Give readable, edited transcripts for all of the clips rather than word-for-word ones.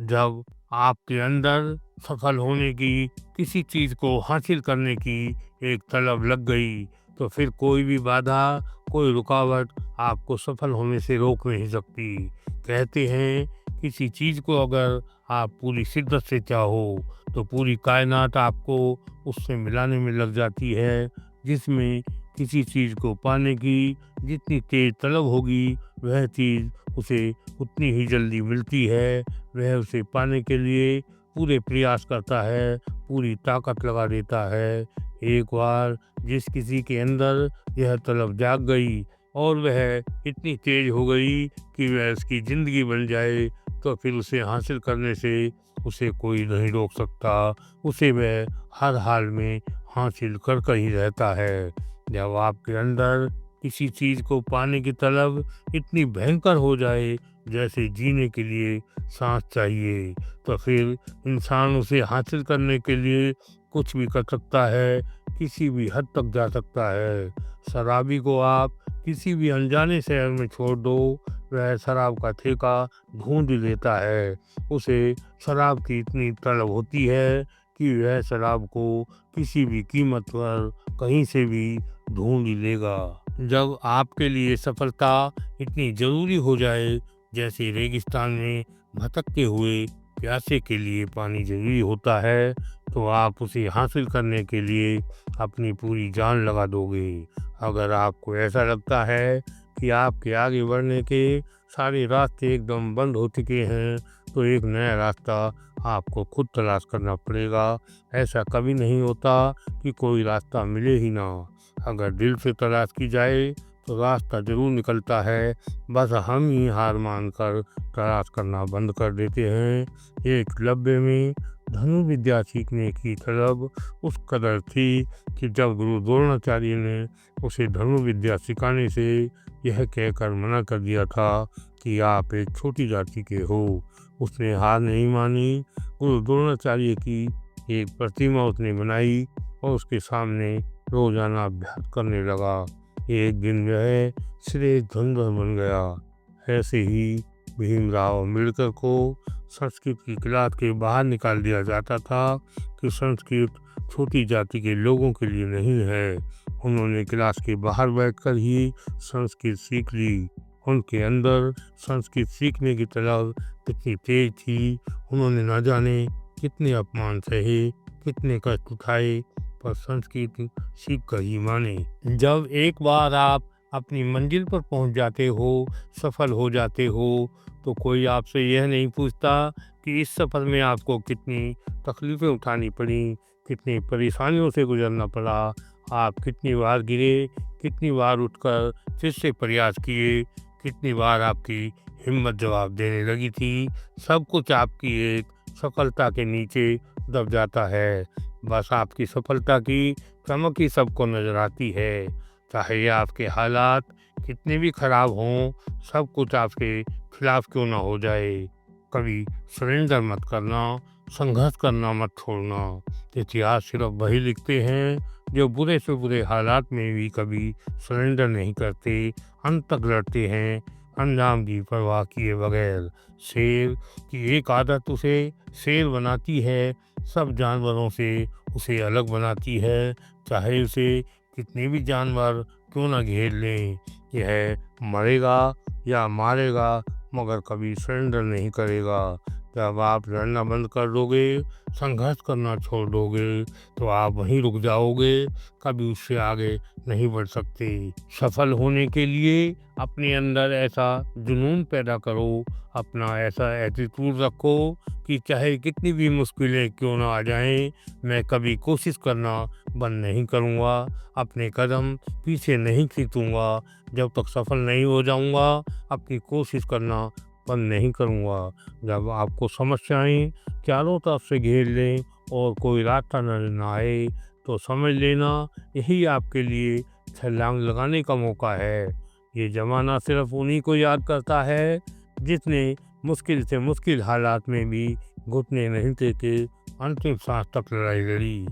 जब आपके अंदर सफल होने की, किसी चीज़ को हासिल करने की एक तलब लग गई, तो फिर कोई भी बाधा, कोई रुकावट आपको सफल होने से रोक नहीं सकती। कहते हैं, किसी चीज़ को अगर आप पूरी शिद्दत से चाहो, तो पूरी कायनात आपको उससे मिलाने में लग जाती है। जिसमें किसी चीज़ को पाने की जितनी तेज़ तलब होगी, वह चीज़ उसे उतनी ही जल्दी मिलती है। वह उसे पाने के लिए पूरे प्रयास करता है, पूरी ताकत लगा देता है। एक बार जिस किसी के अंदर यह तलब जाग गई और वह इतनी तेज हो गई कि वह उसकी ज़िंदगी बन जाए, तो फिर उसे हासिल करने से उसे कोई नहीं रोक सकता। उसे वह हर हाल में हासिल कर ही रहता है। जब आपके अंदर किसी चीज़ को पाने की तलब इतनी भयंकर हो जाए, जैसे जीने के लिए सांस चाहिए, तो फिर इंसान उसे हासिल करने के लिए कुछ भी कर सकता है, किसी भी हद तक जा सकता है। शराबी को आप किसी भी अनजाने शहर में छोड़ दो, वह शराब का ठेका ढूंढ लेता है। उसे शराब की इतनी तलब होती है कि वह शराब को किसी भी कीमत पर कहीं से भी ढूंढ लेगा। जब आपके लिए सफलता इतनी ज़रूरी हो जाए, जैसे रेगिस्तान में भटकते हुए प्यासे के लिए पानी ज़रूरी होता है, तो आप उसे हासिल करने के लिए अपनी पूरी जान लगा दोगे। अगर आपको ऐसा लगता है कि आपके आगे बढ़ने के सारे रास्ते एकदम बंद हो चुके हैं, तो एक नया रास्ता आपको खुद तलाश करना पड़ेगा। ऐसा कभी नहीं होता कि कोई रास्ता मिले ही ना। अगर दिल से तलाश की जाए, तो रास्ता ज़रूर निकलता है। बस हम ही हार मानकर तलाश करना बंद कर देते हैं। एकलव्य में धनुर्विद्या विद्या सीखने की तलब उस कदर थी कि जब गुरु द्रोणाचार्य ने उसे धनुर्विद्या सिखाने से यह कहकर मना कर दिया था कि आप एक छोटी जाति के हो, उसने हार नहीं मानी। गुरु द्रोणाचार्य की एक प्रतिमा उसने बनाई और उसके सामने रोजाना अभ्यास करने लगा। एक दिन वह श्रेष्ठ धनुर्धर बन गया। ऐसे ही भीमराव अम्बेडकर को संस्कृत की क्लास के बाहर निकाल दिया जाता था कि संस्कृत छोटी जाति के लोगों के लिए नहीं है। उन्होंने क्लास के बाहर बैठकर ही संस्कृत सीख ली। उनके अंदर संस्कृत सीखने की तलब कितनी तेज थी। उन्होंने न जाने कितने अपमान सहे, कितने कष्ट उठाए, पर संस्कृत सीख कर ही माने। जब एक बार आप अपनी मंजिल पर पहुंच जाते हो, सफल हो जाते हो, तो कोई आपसे यह नहीं पूछता कि इस सफ़र में आपको कितनी तकलीफ़ें उठानी पड़ी, कितनी परेशानियों से गुजरना पड़ा, आप कितनी बार गिरे, कितनी बार उठकर फिर से प्रयास किए, कितनी बार आपकी हिम्मत जवाब देने लगी थी। सब कुछ आपकी एक सफलता के नीचे दब जाता है। बस आपकी सफलता की चमक ही सबको नज़र आती है। चाहे आपके हालात कितने भी खराब हों, सब कुछ आपके खिलाफ क्यों ना हो जाए, कभी सरेंडर मत करना, संघर्ष करना मत छोड़ना। इतिहास सिर्फ वही लिखते हैं जो बुरे से बुरे हालात में भी कभी सरेंडर नहीं करते, अंत तक लड़ते हैं, अंजाम की परवाह किए बगैर। शेर की एक आदत उसे शेर बनाती है, सब जानवरों से उसे अलग बनाती है। चाहे उसे कितने भी जानवर क्यों ना घेर लें, यह मरेगा या मारेगा, मगर कभी सरेंडर नहीं करेगा। जब आप लड़ना बंद कर दोगे, संघर्ष करना छोड़ दोगे, तो आप वहीं रुक जाओगे, कभी उससे आगे नहीं बढ़ सकते। सफल होने के लिए अपने अंदर ऐसा जुनून पैदा करो, अपना ऐसा एटीट्यूड रखो कि चाहे कितनी भी मुश्किलें क्यों ना आ जाएं, मैं कभी कोशिश करना बंद नहीं करूँगा, अपने कदम पीछे नहीं खींचूँगा। जब तक सफल नहीं हो जाऊँगा, अपनी कोशिश करना बंद नहीं करूँगा। जब आपको समस्याएं चारों तरफ से घेर लें और कोई रास्ता नजर न आए, तो समझ लेना यही आपके लिए छलांग लगाने का मौका है। ये ज़माना सिर्फ उन्हीं को याद करता है जिसने मुश्किल से मुश्किल हालात में भी घुटने नहीं टेके, अंतिम सांस तक लड़ाई लड़ी।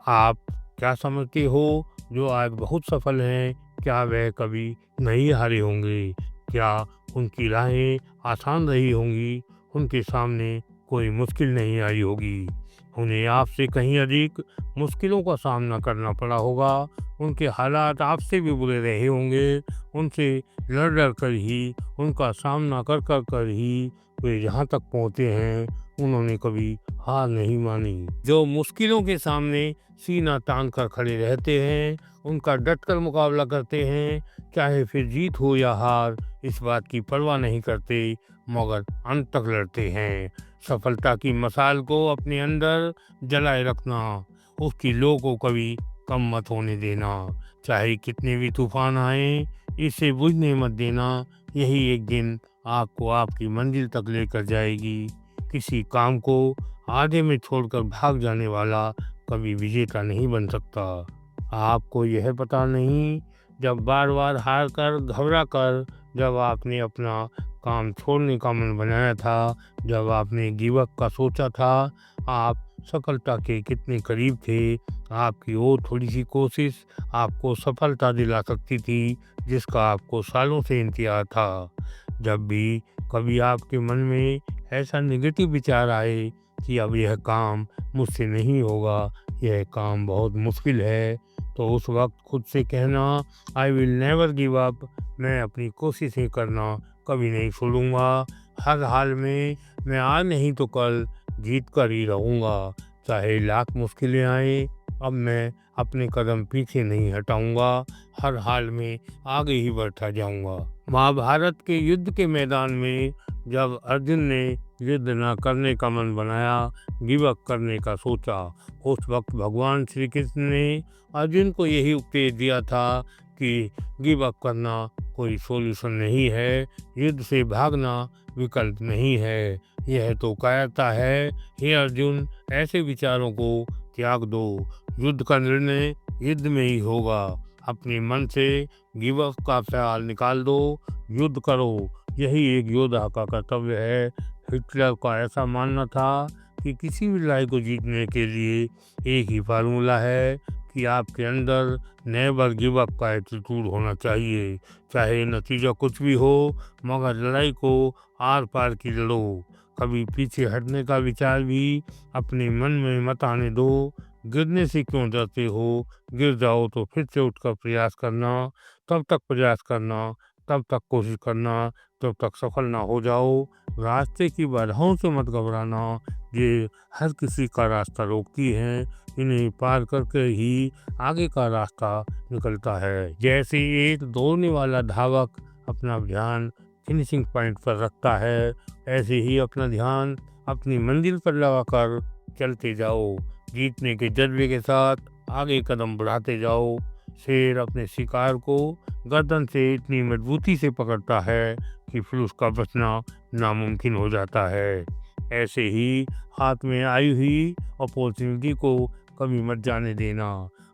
आप क्या समझते हो, जो आज बहुत सफल हैं, क्या वह कभी नहीं हारे होंगे? क्या उनकी राहें आसान रही होंगी? उनके सामने कोई मुश्किल नहीं आई होगी। उन्हें आपसे कहीं अधिक मुश्किलों का सामना करना पड़ा होगा। उनके हालात आपसे भी बुरे रहे होंगे। उनसे लड़ कर ही, उनका सामना कर ही वे यहाँ तक पहुँचे हैं। उन्होंने कभी हार नहीं मानी। जो मुश्किलों के सामने सीना तान कर खड़े रहते हैं, उनका डटकर मुकाबला करते हैं, चाहे फिर जीत हो या हार, इस बात की परवाह नहीं करते, मगर अंत तक लड़ते हैं। सफलता की मशाल को अपने अंदर जलाए रखना, उसकी लो को कभी कम मत होने देना। चाहे कितने भी तूफान आए, इसे बुझने मत देना। यही एक दिन आपको आपकी मंजिल तक लेकर जाएगी। किसी काम को आधे में छोड़कर भाग जाने वाला कभी विजेता नहीं बन सकता। आपको यह पता नहीं, जब बार बार हार कर, घबरा कर, जब आपने अपना काम छोड़ने का मन बनाया था, जब आपने गिव अप का सोचा था, आप सफलता के कितने करीब थे। आपकी वो थोड़ी सी कोशिश आपको सफलता दिला सकती थी, जिसका आपको सालों से इंतजार था। जब भी कभी आपके मन में ऐसा नेगेटिव विचार आए कि अब यह काम मुझसे नहीं होगा, यह काम बहुत मुश्किल है, तो उस वक्त खुद से कहना, I will never give up, मैं अपनी कोशिशें करना कभी नहीं छोड़ूंगा। हर हाल में मैं आज नहीं तो कल जीत कर ही रहूँगा। चाहे लाख मुश्किलें आए, अब मैं अपने कदम पीछे नहीं हटाऊंगा। हर हाल में आगे ही बढ़ता जाऊंगा। महाभारत के युद्ध के मैदान में जब अर्जुन ने युद्ध न करने का मन बनाया, गिव अप करने का सोचा, उस वक्त भगवान श्री कृष्ण ने अर्जुन को यही उपदेश दिया था कि गिव अप करना कोई सॉल्यूशन नहीं है, युद्ध से भागना विकल्प नहीं है, यह तो कायरता है। हे अर्जुन, ऐसे विचारों को त्याग दो। युद्ध का निर्णय युद्ध में ही होगा। अपने मन से गिव अप का ख्याल निकाल दो, युद्ध करो, यही एक योद्धा का कर्तव्य है। हिटलर का ऐसा मानना था कि किसी भी लड़ाई को जीतने के लिए एक ही फार्मूला है कि आपके अंदर नेवर गिव अप का एटीट्यूड होना चाहिए। चाहे नतीजा कुछ भी हो, मगर लड़ाई को आर पार की लड़ो। कभी पीछे हटने का विचार भी अपने मन में मत आने दो। गिरने से क्यों डरते हो? गिर जाओ तो फिर से उठकर प्रयास करना, तब तक प्रयास करना, तब तक कोशिश करना, तब तक सफल ना हो जाओ। रास्ते की बाधाओं से मत घबराना, ये हर किसी का रास्ता रोकती हैं, इन्हें पार करके ही आगे का रास्ता निकलता है। जैसे एक दौड़ने वाला धावक अपना ध्यान फिनिशिंग पॉइंट पर रखता है, ऐसे ही अपना ध्यान अपनी मंजिल पर लगाकर चलते जाओ। जीतने के जज्बे के साथ आगे कदम बढ़ाते जाओ। शेर अपने शिकार को गर्दन से इतनी मजबूती से पकड़ता है कि फिर उसका बचना नामुमकिन हो जाता है। ऐसे ही हाथ में आई हुई अपॉर्चुनिटी को कभी मत जाने देना।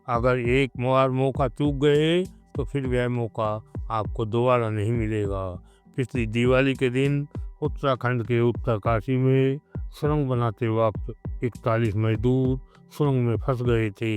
अगर एक बार मौका चूक गए तो फिर वह मौका आपको दोबारा नहीं मिलेगा। पिछली दिवाली के दिन उत्तराखंड के उत्तरकाशी में सुरंग बनाते वक्त 41 मजदूर सुरंग में फंस गए थे।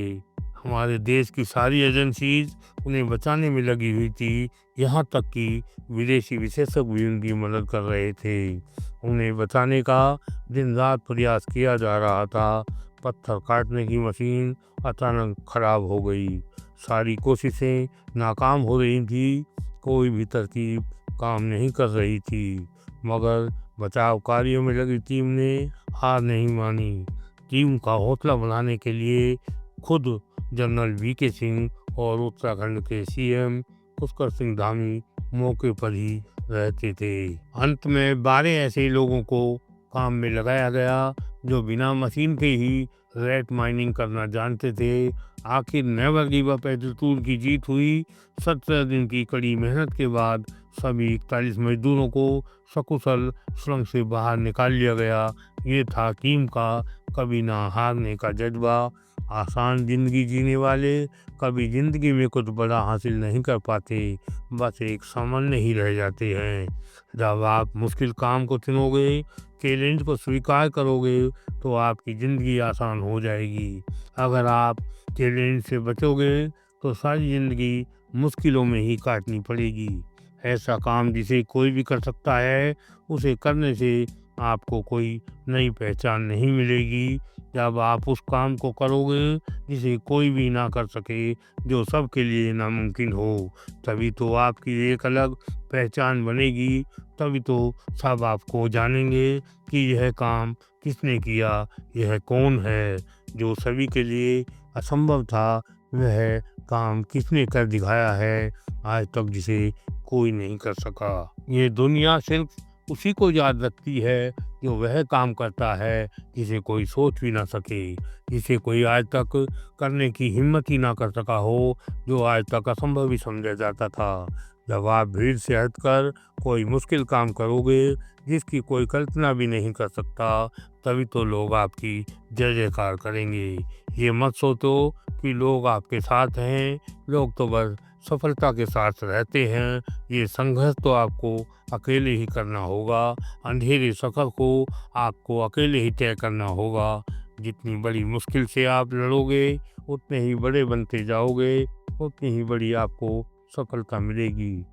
हमारे देश की सारी एजेंसीज उन्हें बचाने में लगी हुई थी, यहाँ तक कि विदेशी विशेषज्ञ भी उनकी मदद कर रहे थे। उन्हें बचाने का दिन रात प्रयास किया जा रहा था। पत्थर काटने की मशीन अचानक खराब हो गई। सारी कोशिशें नाकाम हो रही थी, कोई भी तरकीब काम नहीं कर रही थी, मगर बचाव कार्यों में लगी टीम ने हार नहीं मानी। टीम का हौसला बढ़ाने के लिए खुद जनरल वीके सिंह और उत्तराखंड के सीएम पुष्कर सिंह धामी मौके पर ही रहते थे। अंत में 12 ऐसे लोगों को काम में लगाया गया जो बिना मशीन के ही रेत माइनिंग करना जानते थे। आखिर नेवर गिव अप एटीट्यूड की जीत हुई। 17 दिन की कड़ी मेहनत के बाद सभी 41 मजदूरों को सकुशल सुरंग से बाहर निकाल लिया गया। ये था टीम का कभी ना हारने का जज्बा। आसान जिंदगी जीने वाले कभी जिंदगी में कुछ बड़ा हासिल नहीं कर पाते, बस एक सामान्य ही रह जाते हैं। जब आप मुश्किल काम को चुनोगे, चैलेंज को स्वीकार करोगे, तो आपकी ज़िंदगी आसान हो जाएगी। अगर आप चैलेंज से बचोगे तो सारी ज़िंदगी मुश्किलों में ही काटनी पड़ेगी। ऐसा काम जिसे कोई भी कर सकता है, उसे करने से आपको कोई नई पहचान नहीं मिलेगी। जब आप उस काम को करोगे जिसे कोई भी ना कर सके, जो सबके लिए नामुमकिन हो, तभी तो आपकी एक अलग पहचान बनेगी। तभी तो सब आपको जानेंगे कि यह काम किसने किया, यह कौन है। जो सभी के लिए असंभव था, वह काम किसने कर दिखाया है आज तक, जिसे कोई नहीं कर सका। ये दुनिया सिर्फ उसी को याद रखती है जो वह काम करता है जिसे कोई सोच भी ना सके, जिसे कोई आज तक करने की हिम्मत ही ना कर सका हो, जो आज तक असंभव ही समझा जाता था। जब आप भीड़ से हटकर कोई मुश्किल काम करोगे जिसकी कोई कल्पना भी नहीं कर सकता, तभी तो लोग आपकी जय जयकार करेंगे। ये मत सोचो कि लोग आपके साथ हैं, लोग तो बस सफलता के साथ रहते हैं। ये संघर्ष तो आपको अकेले ही करना होगा। अंधेरे सफ़र को आपको अकेले ही तय करना होगा। जितनी बड़ी मुश्किल से आप लड़ोगे, उतने ही बड़े बनते जाओगे, उतनी ही बड़ी आपको सफलता मिलेगी।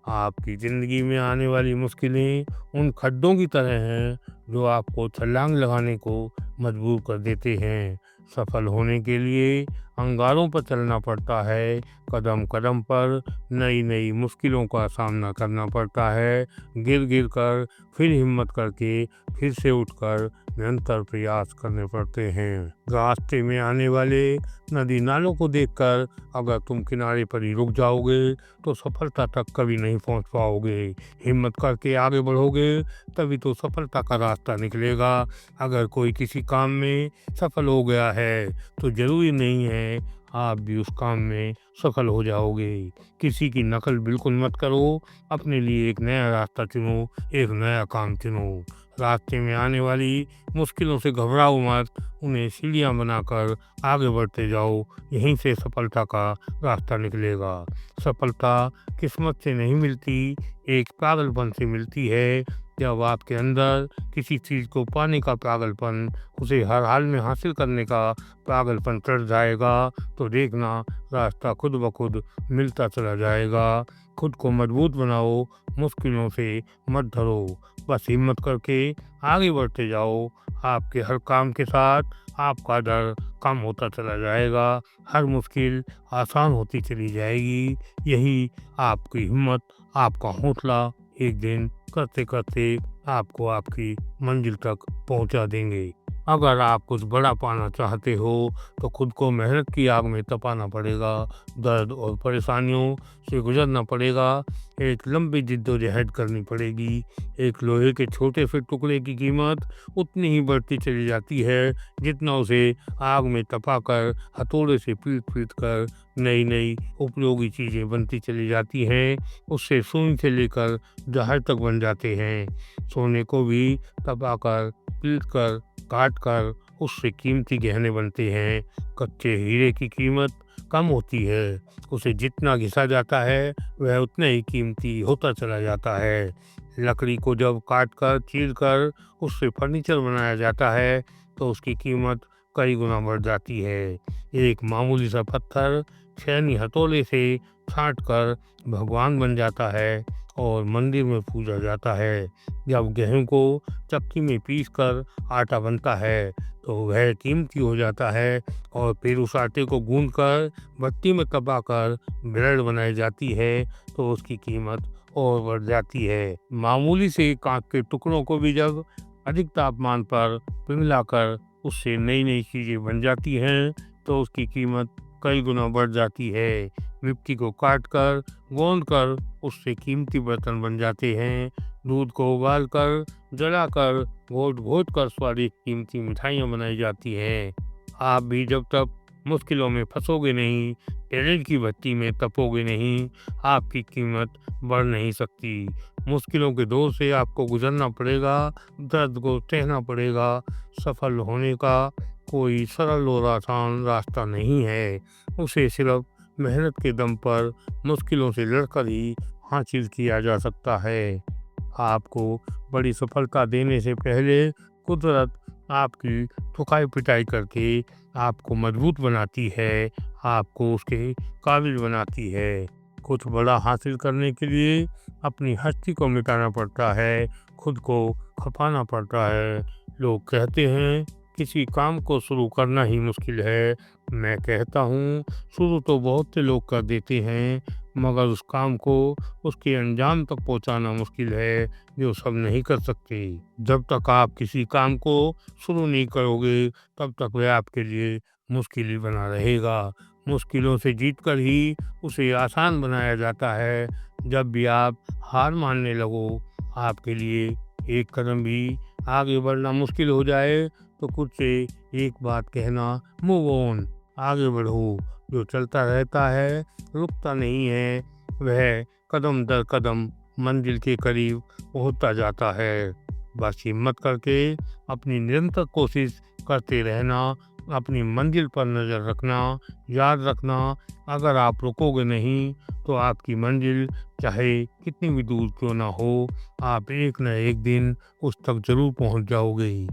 आपकी ज़िंदगी में आने वाली मुश्किलें उन खड्डों की तरह हैं जो आपको छलांग लगाने को मजबूर कर देते हैं। सफल होने के लिए अंगारों पर चलना पड़ता है, कदम कदम पर नई नई मुश्किलों का सामना करना पड़ता है। गिर गिर कर फिर हिम्मत करके फिर से उठकर निरंतर प्रयास करने पड़ते हैं। रास्ते में आने वाले नदी नालों को देखकर अगर तुम किनारे पर ही रुक जाओगे तो सफलता तक कभी नहीं पहुंच पाओगे। हिम्मत करके आगे बढ़ोगे तभी तो सफलता का रास्ता निकलेगा। अगर कोई किसी काम में सफल हो गया है तो जरूरी नहीं है आप भी उस काम में सफल हो जाओगे। किसी की नकल बिल्कुल मत करो, अपने लिए एक नया रास्ता चुनो, एक नया काम चुनो। रास्ते में आने वाली मुश्किलों से घबराओ मत, उन्हें सीढ़ियाँ बनाकर आगे बढ़ते जाओ। यहीं से सफलता का रास्ता निकलेगा। सफलता किस्मत से नहीं मिलती, एक पागलपन से मिलती है। जब आपके अंदर किसी चीज़ को पाने का पागलपन, उसे हर हाल में हासिल करने का पागलपन चढ़ जाएगा, तो देखना रास्ता खुद ब खुद मिलता चला जाएगा। खुद को मजबूत बनाओ, मुश्किलों से मत डरो, बस हिम्मत करके आगे बढ़ते जाओ। आपके हर काम के साथ आपका डर कम होता चला जाएगा, हर मुश्किल आसान होती चली जाएगी। यही आपकी हिम्मत, आपका हौसला एक दिन करते करते आपको आपकी मंजिल तक पहुंचा देंगे। अगर आप कुछ बड़ा पाना चाहते हो तो खुद को मेहनत की आग में तपाना पड़ेगा, दर्द और परेशानियों से गुजरना पड़ेगा, एक लंबी जिद्दोजहद करनी पड़ेगी। एक लोहे के छोटे से टुकड़े की कीमत उतनी ही बढ़ती चली जाती है जितना उसे आग में तपाकर हथौड़े से पीट पीट कर नई नई उपयोगी चीज़ें बनती चली जाती हैं। उससे सुई से लेकर जहर तक बन जाते हैं। सोने को भी तपाकर, पीट कर, काट कर उससे कीमती गहने बनते हैं। कच्चे हीरे की कीमत कम होती है, उसे जितना घिसा जाता है वह उतना ही कीमती होता चला जाता है। लकड़ी को जब काट कर, चीर कर उससे फर्नीचर बनाया जाता है तो उसकी कीमत कई गुना बढ़ जाती है। एक मामूली सा पत्थर छेनी हथौड़े से छाँट कर भगवान बन जाता है और मंदिर में पूजा जाता है। जब गेहूं को चक्की में पीस कर आटा बनता है तो वह कीमती हो जाता है और फिर उस आटे को गूंद कर भट्टी में तपाकर ब्रेड बनाई जाती है तो उसकी कीमत और बढ़ जाती है। मामूली से कांच के टुकड़ों को भी जब अधिक तापमान पर पिघलाकर उससे नई नई चीज़ें बन जाती हैं तो उसकी कीमत कई गुना बढ़ जाती है। मिट्टी को काट कर, गोंद कर उससे कीमती बर्तन बन जाते हैं। दूध को उबाल कर, जला कर, घोट घोट कर स्वादिष्ट कीमती मिठाइयाँ बनाई जाती हैं। आप भी जब तक मुश्किलों में फंसोगे नहीं, टेरर की भट्टी में तपोगे नहीं, आपकी कीमत बढ़ नहीं सकती। मुश्किलों के दौर से आपको गुजरना पड़ेगा, दर्द को सहना पड़ेगा। सफल होने का कोई सरल और आसान रास्ता नहीं है, उसे सिर्फ मेहनत के दम पर मुश्किलों से लड़कर ही हासिल किया जा सकता है। आपको बड़ी सफलता देने से पहले कुदरत आपकी ठुकाई पिटाई करके आपको मजबूत बनाती है, आपको उसके काबिल बनाती है। कुछ बड़ा हासिल करने के लिए अपनी हस्ती को मिटाना पड़ता है, खुद को खपाना पड़ता है। लोग कहते हैं किसी काम को शुरू करना ही मुश्किल है। मैं कहता हूँ शुरू तो बहुत से लोग कर देते हैं, मगर उस काम को उसके अंजाम तक पहुँचाना मुश्किल है, जो सब नहीं कर सकते। जब तक आप किसी काम को शुरू नहीं करोगे, तब तक वह आपके लिए मुश्किल ही बना रहेगा। मुश्किलों से जीतकर ही उसे आसान बनाया जाता है। जब भी आप हार मानने लगो, आपके लिए एक कदम भी आगे बढ़ना मुश्किल हो जाए, तो खुद से एक बात कहना, मूव ऑन, आगे बढ़ो। जो चलता रहता है, रुकता नहीं है, वह कदम दर कदम मंजिल के करीब पहुंचता जाता है। बस हिम्मत करके अपनी निरंतर कोशिश करते रहना, अपनी मंजिल पर नज़र रखना। याद रखना, अगर आप रुकोगे नहीं तो आपकी मंजिल चाहे कितनी भी दूर क्यों ना हो, आप एक न एक दिन उस तक जरूर पहुंच जाओगे ही।